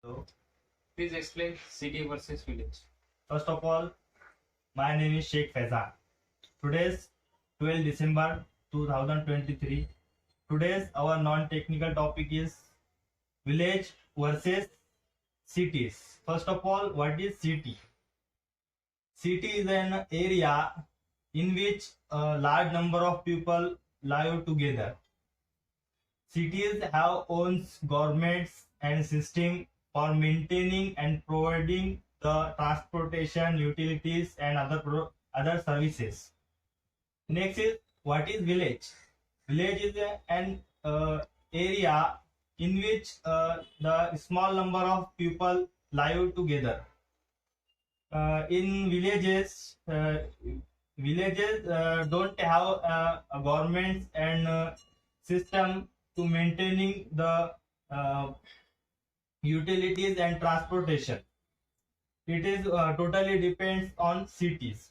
So, Please explain city versus village. first of all, my name is Sheikh Faizan. Today's 12 December 2023. Today's our non-technical topic is village versus cities. First of all, what is city? City is an area in which a large number of people live together. Cities have owns governments and system for maintaining and providing the transportation, utilities, and other services. Next is what is village? Village is an area in which the small number of people live together. In villages don't have a government and system to maintaining the uh, utilities and transportation. It is totally depends on cities.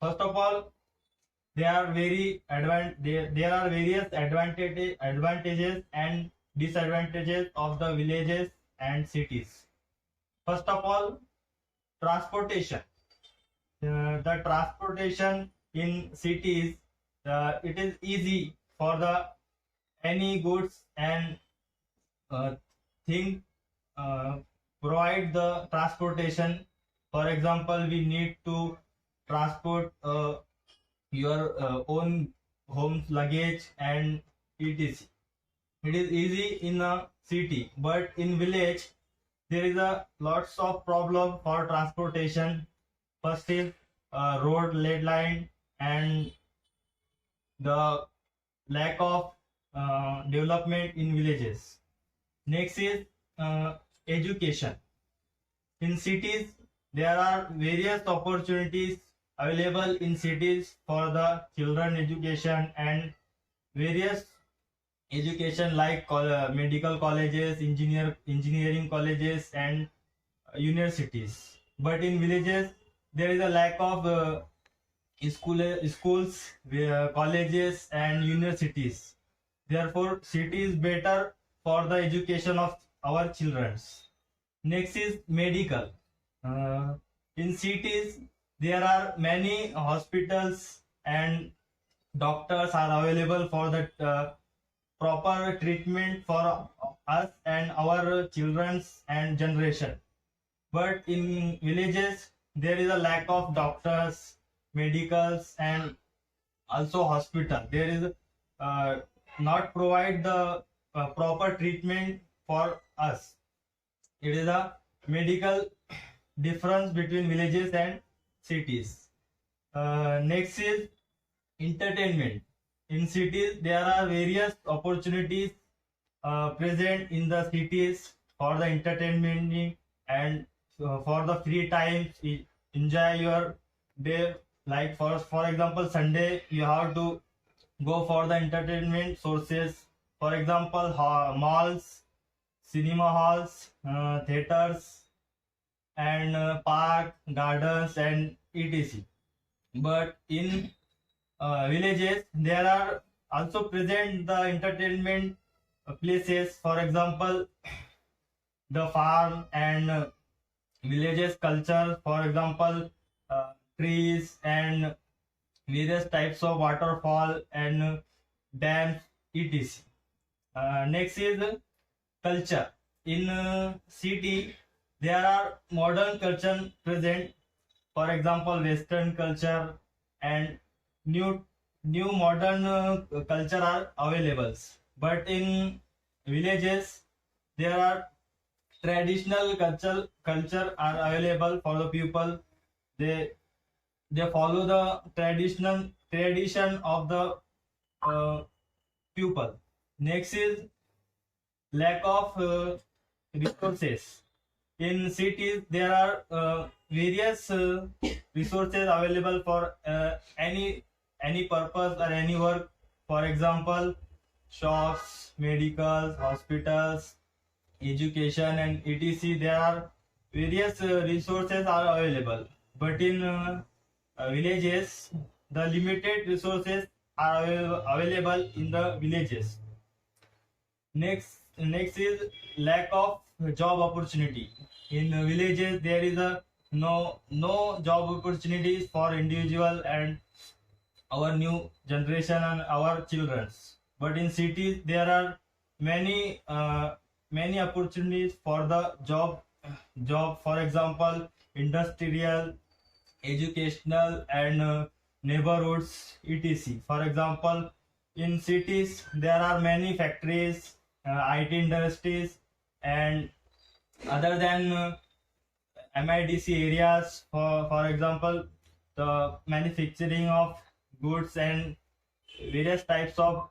First of all, there are various advantages and disadvantages of the villages and cities. First of all, transportation. The transportation in cities, it is easy for the any goods and thing uh, provide the transportation. For example, we need to transport your own home's luggage and etc. It is easy in a city, but in village there is a lots of problem for transportation. First is road lead line and the lack of development in villages. Next is education. In cities, there are various opportunities available in cities for the children education and various education like medical colleges, engineering colleges, and universities. But in villages, there is a lack of schools, colleges, and universities. Therefore, city is better for the education of our children. Next is medical. In cities, there are many hospitals and doctors are available for the proper treatment for us and our children's and generation. But in villages, there is a lack of doctors, medicals, and also hospital. There is not provide the proper treatment for us. It is a medical difference between villages and cities. Next is entertainment. In cities, there are various opportunities present in the cities for the entertainment and for the free times. Enjoy your day. Like for example, Sunday you have to go for the entertainment sources. For example, malls, cinema halls, theaters, and park, gardens, and etc. But in villages, there are also present the entertainment places. For example, the farm and villages culture. For example, trees and various types of waterfall and dams, etc. Next is culture. In city, there are modern culture present. For example, Western culture and new modern culture are available. But in villages, there are traditional culture are available for the people. They follow the tradition of the uh, people. Next is lack of resources. In cities, there are various resources available for any purpose or any work. For example, shops, medicals, hospitals, education, and etc. There are various resources are available. But in villages, the limited resources are available in the villages. Next is lack of job opportunity. In villages, there is a no job opportunities for individual and our new generation and our childrens. But in cities, there are many many opportunities for the job. For example, industrial, educational, and neighborhoods, etc. For example, in cities there are many factories, IT industries, and other than MIDC areas. For example, the manufacturing of goods and various types of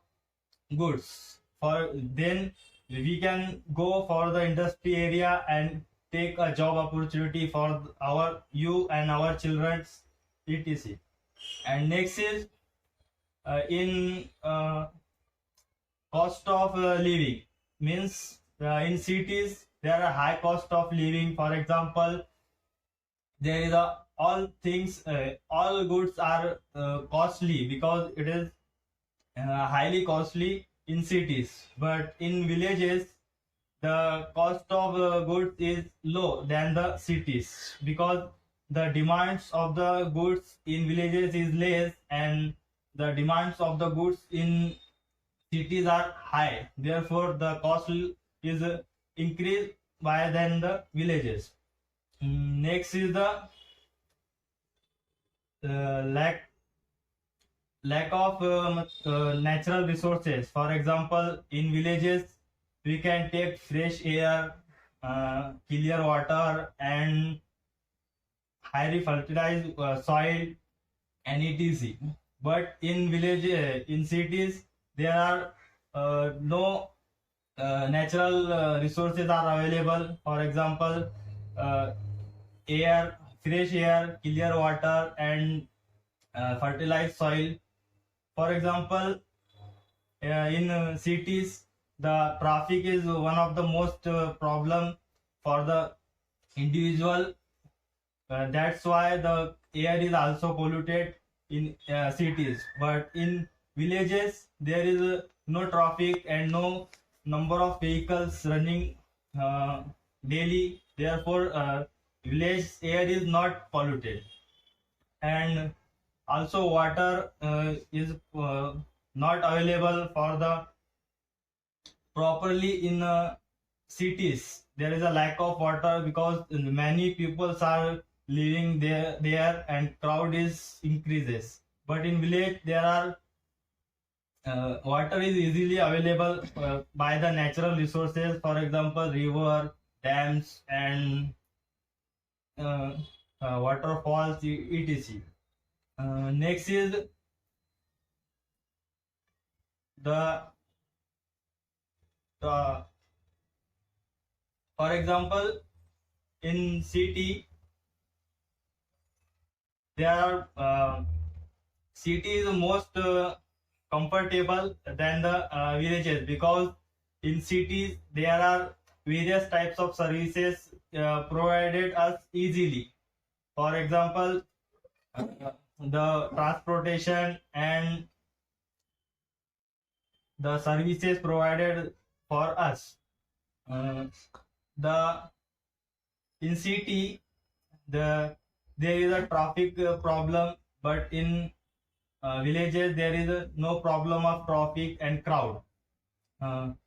goods. For then we can go for the industry area and take a job opportunity for our you and our children's, etc. And next is in cost of living. Means in cities there are high cost of living. For example, there is a all things, all goods are costly because it is highly costly in cities. But in villages the cost of goods is low than the cities, because the demands of the goods in villages is less and the demands of the goods in cities are high. Therefore the cost is increased by than the villages. Next is the lack of natural resources. For example, in villages we can take fresh air, clear water, and highly fertilized soil, and etc. But in in cities there are no natural resources are available. For example, fresh air, clear water, and fertilized soil. For example, in cities the traffic is one of the most problem for the individual. That's why the air is also polluted in cities. But in villages there is no traffic and no number of vehicles running daily. Therefore village air is not polluted. And also water is not available for the properly in cities. There is a lack of water because many people are living there and crowd is increases. But in village there are water is easily available by the natural resources. For example, river, dams, and waterfalls, etc. Next is the for example, in city there are city is most comfortable than the villages, because in cities there are various types of services provided us easily. For example, the transportation and the services provided for us. The in city there is a traffic problem, but in villages there is no problem of traffic and crowd. And